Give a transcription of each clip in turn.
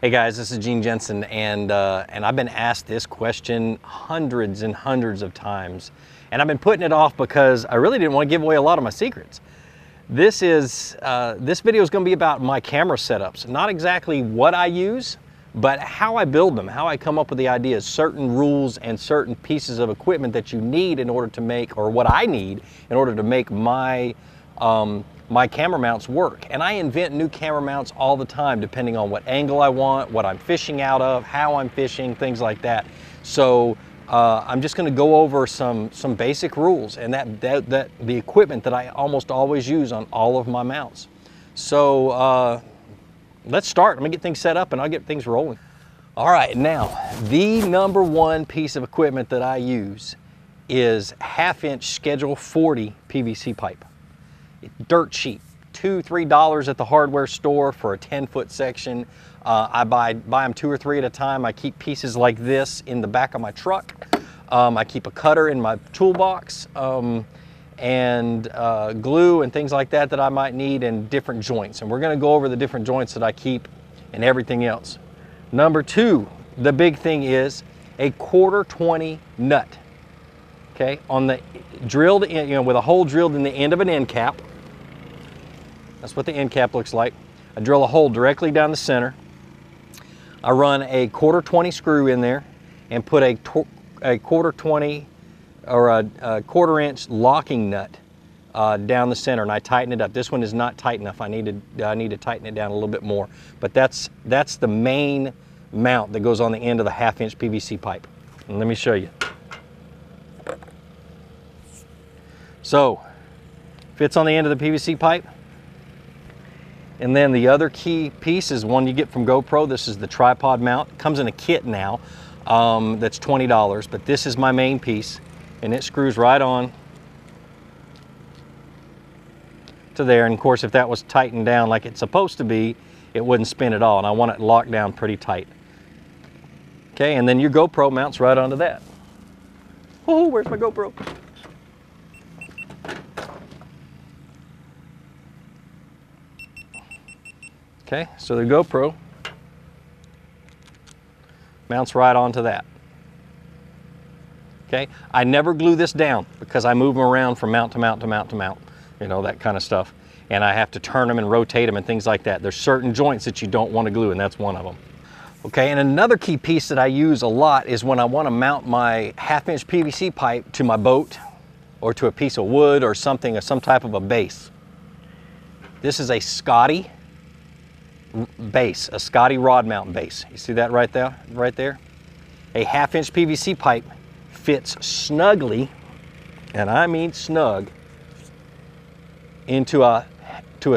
Hey guys, this is Gene Jensen, and I've been asked this question hundreds and hundreds of times, and I've been putting it off because I really didn't want to give away a lot of my secrets. This video is going to be about my camera setups, not exactly what I use, but how I build them, how I come up with the ideas, certain rules and certain pieces of equipment that you need in order to make, or what I need in order to make my my camera mounts work. And I invent new camera mounts all the time, depending on what angle I want, what I'm fishing out of, how I'm fishing, things like that. So I'm just going to go over some basic rules, and that the equipment that I almost always use on all of my mounts. So let's start. Let me get things set up and I'll get things rolling. All right, now the number one piece of equipment that I use is 1/2-inch Schedule 40 PVC pipe. Dirt cheap, $2–3 at the hardware store for a 10-foot section. I buy them 2 or 3 at a time. I keep pieces like this in the back of my truck. I keep a cutter in my toolbox, and glue and things like that I might need, and different joints. And we're going to go over the different joints that I keep and everything else. Number 2, the big thing is a 1/4-20 nut. Okay, on the drilled in, with a hole drilled in the end of an end cap. That's what the end cap looks like. I drill a hole directly down the center. I run a 1/4-20 screw in there and put a 1/4-20 or a 1/4-inch locking nut down the center, and I tighten it up. This one is not tight enough. I need to tighten it down a little bit more. But that's the main mount that goes on the end of the 1/2-inch PVC pipe. And let me show you. So, fits on the end of the PVC pipe. And then the other key piece is one you get from GoPro. This is the tripod mount. It comes in a kit now, that's $20, but this is my main piece, and it screws right on to there. And of course, if that was tightened down like it's supposed to be, it wouldn't spin at all, and I want it locked down pretty tight. Okay, and then your GoPro mounts right onto that. Oh, where's my GoPro? Okay, so the GoPro mounts right onto that. Okay, I never glue this down because I move them around from mount to mount to mount to mount, you know, that kind of stuff. And I have to turn them and rotate them and things like that. There's certain joints that you don't want to glue, and that's one of them. Okay, and another key piece that I use a lot is when I want to mount my 1/2-inch PVC pipe to my boat or to a piece of wood or something, or some type of a base. This is a Scotty base, a Scotty rod mount base. You see that right there? Right there? A 1/2-inch PVC pipe fits snugly, and I mean snug, into a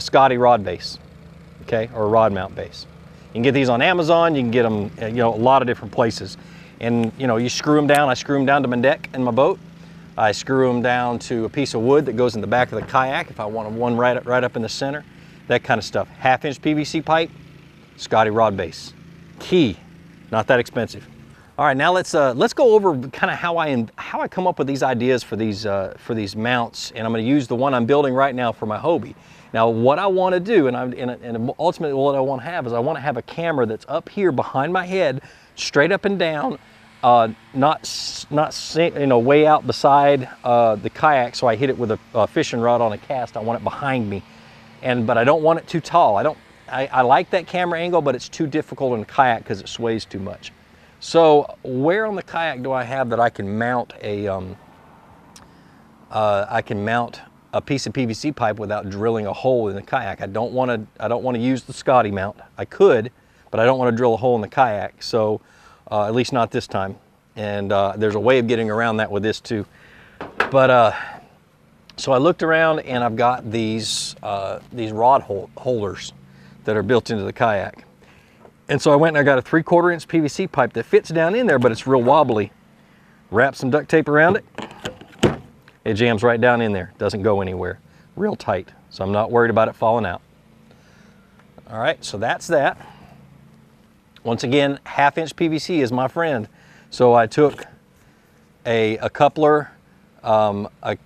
Scotty rod base, okay, or a rod mount base. You can get these on Amazon. You can get them, you know, a lot of different places. And you know, you screw them down. I screw them down to my deck in my boat. I screw them down to a piece of wood that goes in the back of the kayak if I want one right up in the center. That kind of stuff. 1/2-inch PVC pipe, Scotty rod base. Key, not that expensive. All right, now let's go over kind of how I come up with these ideas for these mounts, and I'm going to use the one I'm building right now for my Hobie. Now, what I want to do, and ultimately what I want to have is I want to have a camera that's up here behind my head, straight up and down, not you know, way out beside the kayak, so I hit it with a fishing rod on a cast. I want it behind me. But I don't want it too tall. I like that camera angle, but it's too difficult in a kayak because it sways too much. So where on the kayak do I have that I can mount a piece of PVC pipe without drilling a hole in the kayak? I don't want to use the Scotty mount. I could, but I don't want to drill a hole in the kayak. So at least not this time. And there's a way of getting around that with this too. But so I looked around, and I've got these rod holders that are built into the kayak. And so I went and I got a 3/4-inch PVC pipe that fits down in there, but it's real wobbly. Wrap some duct tape around it. It jams right down in there. Doesn't go anywhere. Real tight. So I'm not worried about it falling out. All right, so that's that. Once again, 1/2-inch PVC is my friend. So I took a coupler, a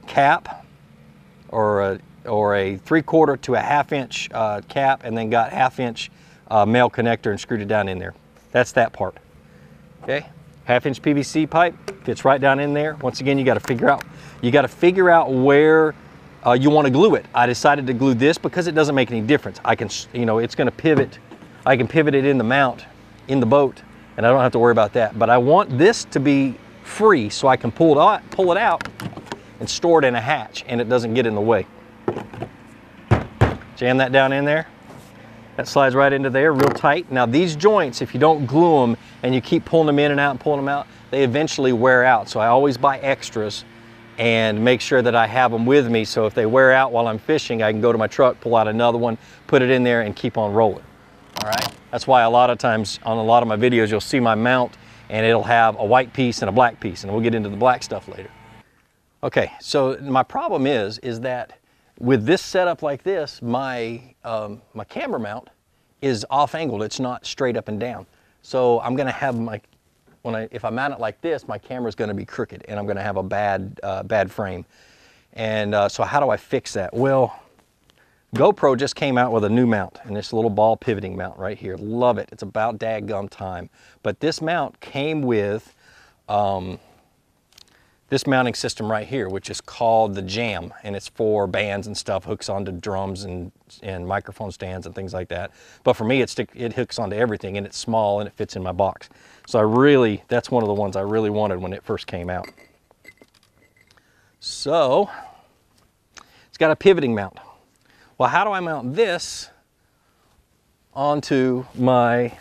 cap, or a 3/4 to a 1/2 inch cap, and then got 1/2 inch male connector and screwed it down in there. That's that part. Okay, 1/2-inch PVC pipe fits right down in there. Once again, you got to figure out where you want to glue it. I decided to glue this because it doesn't make any difference. I can, it's going to pivot. I can pivot it in the mount in the boat, and I don't have to worry about that. But I want this to be free so I can pull it out and store it in a hatch, and it doesn't get in the way. Jam that down in there. That slides right into there real tight. Now these joints, if you don't glue them and you keep pulling them in and out and pulling them out, they eventually wear out. So I always buy extras and make sure that I have them with me. So if they wear out while I'm fishing, I can go to my truck, pull out another one, put it in there and keep on rolling. All right. That's why a lot of times on a lot of my videos, you'll see my mount and it'll have a white piece and a black piece, and we'll get into the black stuff later. Okay. So my problem is that with this setup like this, my camera mount is off-angled. It's not straight up and down. So I'm going to have if I mount it like this, my camera's going to be crooked, and I'm going to have a bad frame. And so how do I fix that? Well, GoPro just came out with a new mount, and this little ball pivoting mount right here. Love it. It's about daggum time. But this mount came with this mounting system right here, which is called the Jam, and it's for bands and stuff, hooks onto drums and microphone stands and things like that. But for me, it hooks onto everything, and it's small and it fits in my box. So that's one of the ones I really wanted when it first came out. So it's got a pivoting mount. Well, how do I mount this onto my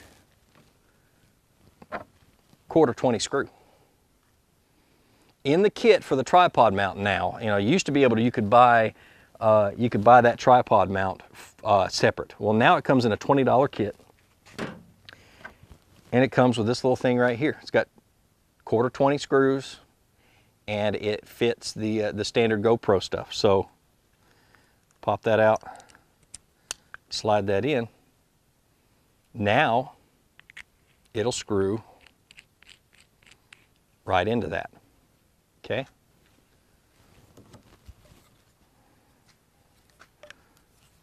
1/4-20 screw? In the kit for the tripod mount now, you used to be able to, you could buy that tripod mount separate. Well, now it comes in a $20 kit, and it comes with this little thing right here. It's got 1/4-20 screws, and it fits the standard GoPro stuff. So pop that out, slide that in. Now it'll screw right into that. Okay.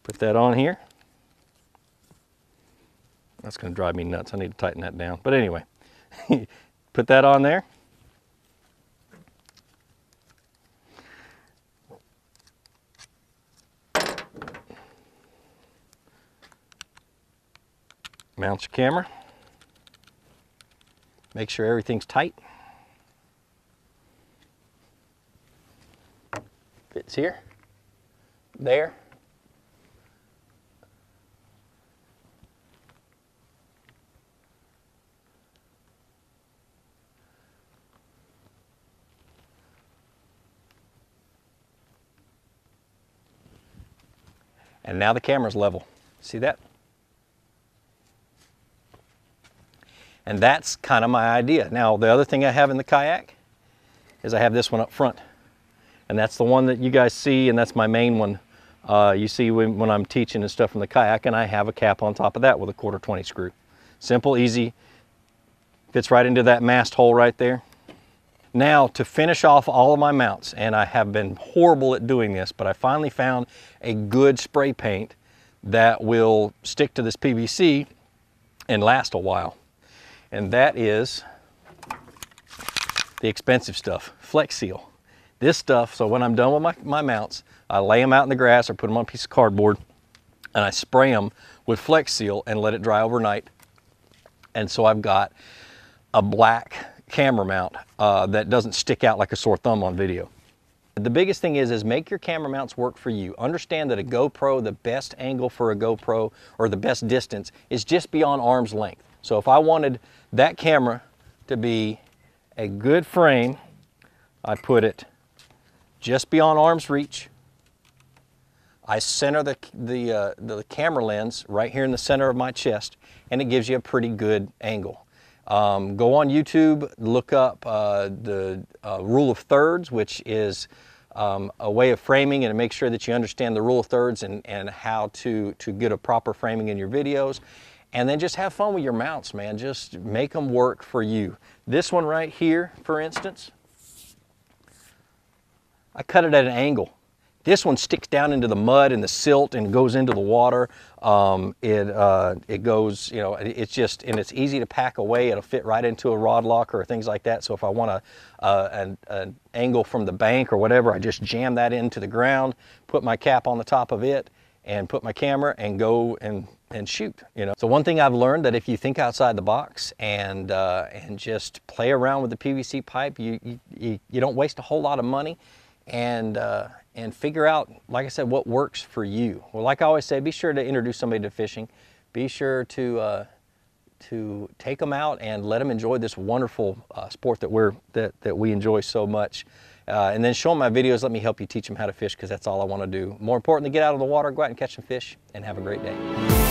Put that on here. That's going to drive me nuts. I need to tighten that down. But anyway, put that on there. Mount your camera. Make sure everything's tight. Fits here, there. And now the camera's level. See that? And that's kind of my idea. Now, the other thing I have in the kayak is I have this one up front. And that's the one that you guys see, and that's my main one. You see when I'm teaching and stuff from the kayak, and I have a cap on top of that with a 1/4-20 screw. Simple, easy, fits right into that mast hole right there. Now, to finish off all of my mounts, and I have been horrible at doing this, but I finally found a good spray paint that will stick to this PVC and last a while. And that is the expensive stuff, Flex Seal. This stuff, so when I'm done with my mounts, I lay them out in the grass or put them on a piece of cardboard, and I spray them with Flex Seal and let it dry overnight. And so I've got a black camera mount that doesn't stick out like a sore thumb on video. The biggest thing is make your camera mounts work for you. Understand that a GoPro, the best angle for a GoPro, or the best distance, is just beyond arm's length. So if I wanted that camera to be a good frame, I put it just beyond arm's reach. I center the camera lens right here in the center of my chest, and it gives you a pretty good angle. Go on YouTube, look up the rule of thirds, which is a way of framing, and make sure that you understand the rule of thirds and how to get a proper framing in your videos. And then just have fun with your mounts, man. Just make them work for you. This one right here, for instance, I cut it at an angle. This one sticks down into the mud and the silt and goes into the water. It goes, you know, it's just, and it's easy to pack away. It'll fit right into a rod locker or things like that. So if I want an angle from the bank or whatever, I just jam that into the ground, put my cap on the top of it, and put my camera and go and shoot, you know. So one thing I've learned, that if you think outside the box and just play around with the PVC pipe, you don't waste a whole lot of money, and figure out, like I said, what works for you. Well, like I always say, be sure to introduce somebody to fishing. Be sure to take them out and let them enjoy this wonderful sport that we enjoy so much. And then show them my videos. Let me help you teach them how to fish, because that's all I want to do. More importantly, get out of the water, go out and catch some fish, and have a great day.